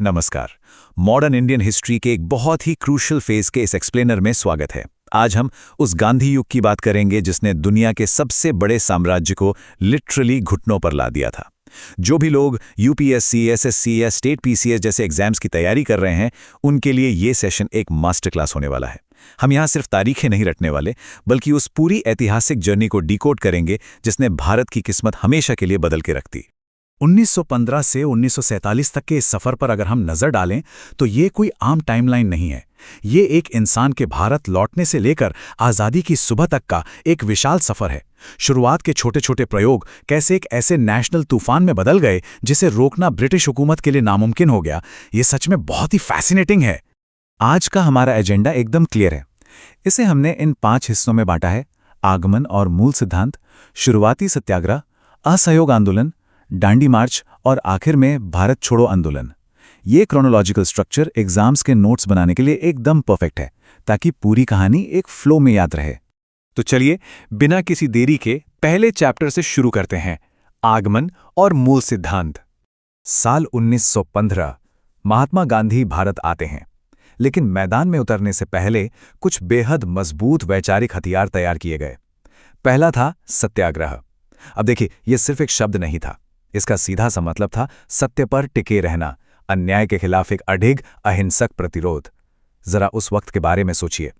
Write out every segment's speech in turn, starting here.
नमस्कार। Modern Indian history के एक बहुत ही क्रूशियल फेज के इस एक्सप्लेनर में स्वागत है। आज हम उस गांधी युग की बात करेंगे जिसने दुनिया के सबसे बड़े साम्राज्य को लिटरली घुटनों पर ला दिया था। जो भी लोग यूपीएससी, एसएससी या स्टेट पीसीएस जैसे एग्जाम्स की तैयारी कर रहे हैं, उनके लिए ये सेशन एक मास्टर क्लास होने वाला है। हम यहाँ सिर्फ तारीखें नहीं रटने वाले, बल्कि उस पूरी ऐतिहासिक जर्नी को डिकोड करेंगे जिसने भारत की किस्मत हमेशा के लिए बदल के रख दी। 1915 से 1947 तक के इस सफर पर अगर हम नजर डालें तो ये कोई आम टाइमलाइन नहीं है। ये एक इंसान के भारत लौटने से लेकर आज़ादी की सुबह तक का एक विशाल सफर है। शुरुआत के छोटे छोटे प्रयोग कैसे एक ऐसे नेशनल तूफान में बदल गए जिसे रोकना ब्रिटिश हुकूमत के लिए नामुमकिन हो गया, ये सच में बहुत ही फैसिनेटिंग है। आज का हमारा एजेंडा एकदम क्लियर है। इसे हमने इन 5 हिस्सों में बांटा है: आगमन और मूल सिद्धांत, शुरुआती सत्याग्रह, असहयोग आंदोलन, दांडी मार्च और आखिर में भारत छोड़ो आंदोलन। ये क्रोनोलॉजिकल स्ट्रक्चर एग्जाम्स के नोट्स बनाने के लिए एकदम परफेक्ट है, ताकि पूरी कहानी एक फ्लो में याद रहे। तो चलिए बिना किसी देरी के पहले चैप्टर से शुरू करते हैं, आगमन और मूल सिद्धांत। साल 1915 महात्मा गांधी भारत आते हैं, लेकिन मैदान में उतरने से पहले कुछ बेहद मजबूत वैचारिक हथियार तैयार किए गए। पहला था सत्याग्रह। अब देखिए, यह सिर्फ एक शब्द नहीं था, इसका सीधा सा मतलब था सत्य पर टिके रहना, अन्याय के खिलाफ एक अडिग अहिंसक प्रतिरोध। जरा उस वक्त के बारे में सोचिए।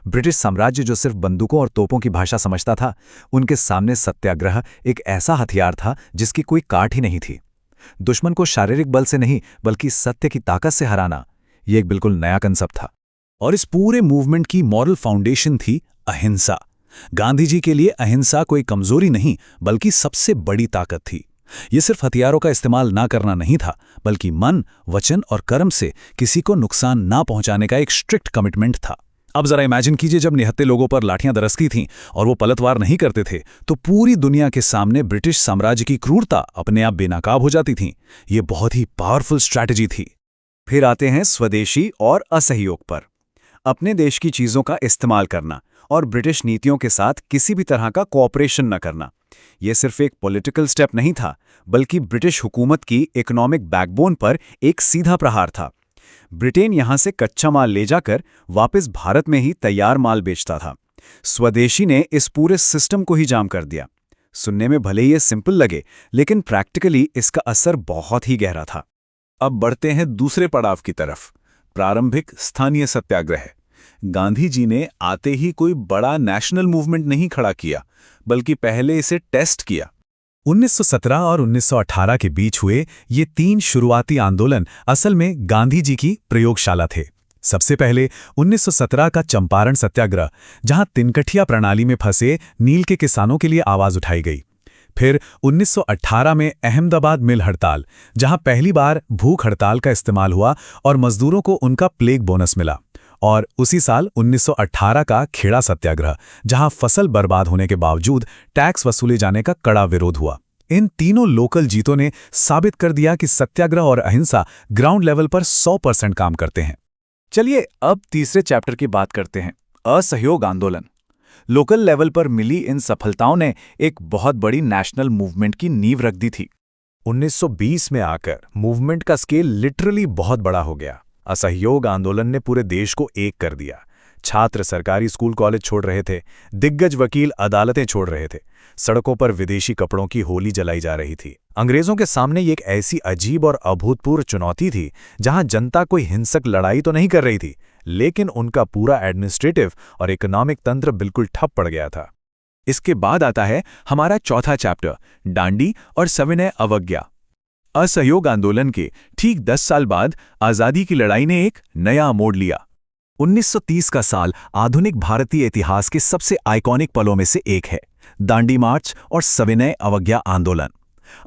ब्रिटिश साम्राज्य जो सिर्फ बंदूकों और तोपों की भाषा समझता था, उनके सामने सत्याग्रह एक ऐसा हथियार था जिसकी कोई काट ही नहीं थी। दुश्मन को शारीरिक बल से नहीं, बल्कि सत्य की ताकत से हराना, यह एक बिल्कुल नया कंसेप्ट था। और इस पूरे मूवमेंट की मॉरल फाउंडेशन थी अहिंसा। गांधी जी के लिए अहिंसा कोई कमजोरी नहीं, बल्कि सबसे बड़ी ताकत थी। ये सिर्फ हथियारों का इस्तेमाल ना करना नहीं था, बल्कि मन, वचन और कर्म से किसी को नुकसान ना पहुंचाने का एक स्ट्रिक्ट कमिटमेंट था। अब जरा इमेजिन कीजिए, जब निहत्थे लोगों पर लाठियां दरसती थीं और वो पलटवार नहीं करते थे, तो पूरी दुनिया के सामने ब्रिटिश साम्राज्य की क्रूरता अपने आप बेनकाब हो जाती थी। ये बहुत ही पावरफुल स्ट्रैटेजी थी। फिर आते हैं स्वदेशी और असहयोग पर। अपने देश की चीजों का इस्तेमाल करना और ब्रिटिश नीतियों के साथ किसी भी तरह का कोऑपरेशन न करना, यह सिर्फ एक पॉलिटिकल स्टेप नहीं था, बल्कि ब्रिटिश हुकूमत की इकोनॉमिक बैकबोन पर एक सीधा प्रहार था। ब्रिटेन यहां से कच्चा माल ले जाकर वापस भारत में ही तैयार माल बेचता था। स्वदेशी ने इस पूरे सिस्टम को ही जाम कर दिया। सुनने में भले ही ये सिंपल लगे, लेकिन प्रैक्टिकली इसका असर बहुत ही गहरा था। अब बढ़ते हैं दूसरे पड़ाव की तरफ, प्रारंभिक स्थानीय सत्याग्रह। गांधी जी ने आते ही कोई बड़ा नेशनल मूवमेंट नहीं खड़ा किया, बल्कि पहले इसे टेस्ट किया। 1917 और 1918 के बीच हुए ये 3 शुरुआती आंदोलन असल में गांधी जी की प्रयोगशाला थे। सबसे पहले 1917 का चंपारण सत्याग्रह, जहां तिनकठिया प्रणाली में फंसे नील के किसानों के लिए आवाज उठाई गई। फिर 1918 में अहमदाबाद मिल हड़ताल, जहां पहली बार भूख हड़ताल का इस्तेमाल हुआ और मजदूरों को उनका प्लेग बोनस मिला। और उसी साल 1918 का खेड़ा सत्याग्रह, जहां फसल बर्बाद होने के बावजूद टैक्स वसूले जाने का कड़ा विरोध हुआ। इन तीनों लोकल जीतों ने साबित कर दिया कि सत्याग्रह और अहिंसा ग्राउंड लेवल पर 100% काम करते हैं। चलिए अब तीसरे चैप्टर की बात करते हैं, असहयोग आंदोलन। लोकल लेवल पर मिली इन सफलताओं ने एक बहुत बड़ी नेशनल मूवमेंट की नींव रख दी थी। 1920 में आकर मूवमेंट का स्केल लिटरली बहुत बड़ा हो गया। असहयोग आंदोलन ने पूरे देश को एक कर दिया। छात्र सरकारी स्कूल कॉलेज छोड़ रहे थे, दिग्गज वकील अदालतें छोड़ रहे थे, सड़कों पर विदेशी कपड़ों की होली जलाई जा रही थी। अंग्रेजों के सामने ये एक ऐसी अजीब और अभूतपूर्व चुनौती थी जहां जनता कोई हिंसक लड़ाई तो नहीं कर रही थी, लेकिन उनका पूरा एडमिनिस्ट्रेटिव और इकोनॉमिक तंत्र बिल्कुल ठप पड़ गया था। इसके बाद आता है हमारा चौथा चैप्टर, दांडी और सविनय अवज्ञा। असहयोग आंदोलन के ठीक 10 साल बाद आजादी की लड़ाई ने एक नया मोड़ लिया। 1930 का साल आधुनिक भारतीय इतिहास के सबसे आइकॉनिक पलों में से एक है, दांडी मार्च और सविनय अवज्ञा आंदोलन।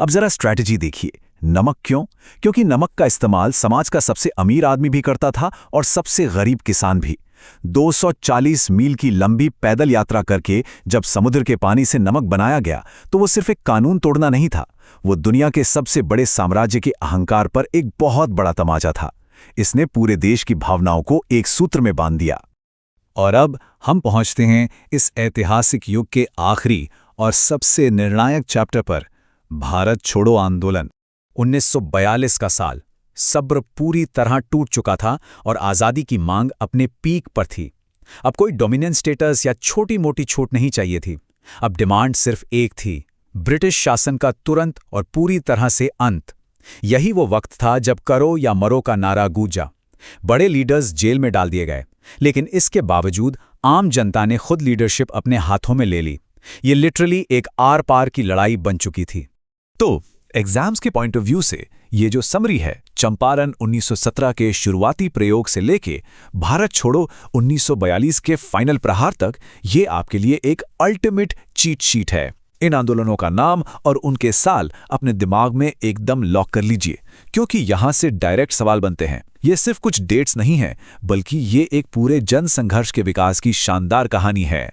अब जरा स्ट्रैटेजी देखिए। नमक क्यों? क्योंकि नमक का इस्तेमाल समाज का सबसे अमीर आदमी भी करता था और सबसे गरीब किसान भी। 240 मील की लंबी पैदल यात्रा करके जब समुद्र के पानी से नमक बनाया गया, तो वो सिर्फ एक कानून तोड़ना नहीं था, वो दुनिया के सबसे बड़े साम्राज्य के अहंकार पर एक बहुत बड़ा तमाचा था। इसने पूरे देश की भावनाओं को एक सूत्र में बांध दिया। और अब हम पहुंचते हैं इस ऐतिहासिक युग के आखिरी और सबसे निर्णायक चैप्टर पर, भारत छोड़ो आंदोलन। 1942 का साल, सब्र पूरी तरह टूट चुका था और आज़ादी की मांग अपने पीक पर थी। अब कोई डोमिनेंस स्टेटस या छोटी मोटी छूट नहीं चाहिए थी। अब डिमांड सिर्फ एक थी, ब्रिटिश शासन का तुरंत और पूरी तरह से अंत। यही वो वक्त था जब करो या मरो का नारा गूंजा। बड़े लीडर्स जेल में डाल दिए गए, लेकिन इसके बावजूद आम जनता ने खुद लीडरशिप अपने हाथों में ले ली। ये लिटरली एक आर पार की लड़ाई बन चुकी थी। तो एग्जाम्स के पॉइंट ऑफ व्यू से ये जो समरी है, चंपारण 1917 के शुरुआती प्रयोग से लेके भारत छोड़ो 1942 के फाइनल प्रहार तक, ये आपके लिए एक अल्टीमेट चीट शीट है। इन आंदोलनों का नाम और उनके साल अपने दिमाग में एकदम लॉक कर लीजिए, क्योंकि यहां से डायरेक्ट सवाल बनते हैं। ये सिर्फ कुछ डेट्स नहीं है, बल्कि ये एक पूरे जन संघर्ष के विकास की शानदार कहानी है।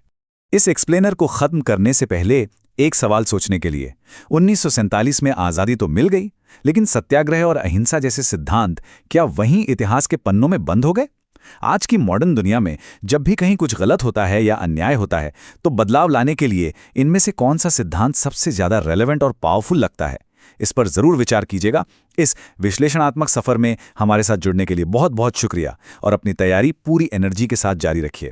इस एक्सप्लेनर को खत्म करने से पहले एक सवाल सोचने के लिए, 1947 में आज़ादी तो मिल गई, लेकिन सत्याग्रह और अहिंसा जैसे सिद्धांत क्या वहीं इतिहास के पन्नों में बंद हो गए? आज की मॉडर्न दुनिया में जब भी कहीं कुछ गलत होता है या अन्याय होता है, तो बदलाव लाने के लिए इनमें से कौन सा सिद्धांत सबसे ज़्यादा रेलेवेंट और पावरफुल लगता है? इस पर ज़रूर विचार कीजिएगा। इस विश्लेषणात्मक सफ़र में हमारे साथ जुड़ने के लिए बहुत बहुत शुक्रिया और अपनी तैयारी पूरी एनर्जी के साथ जारी रखिए।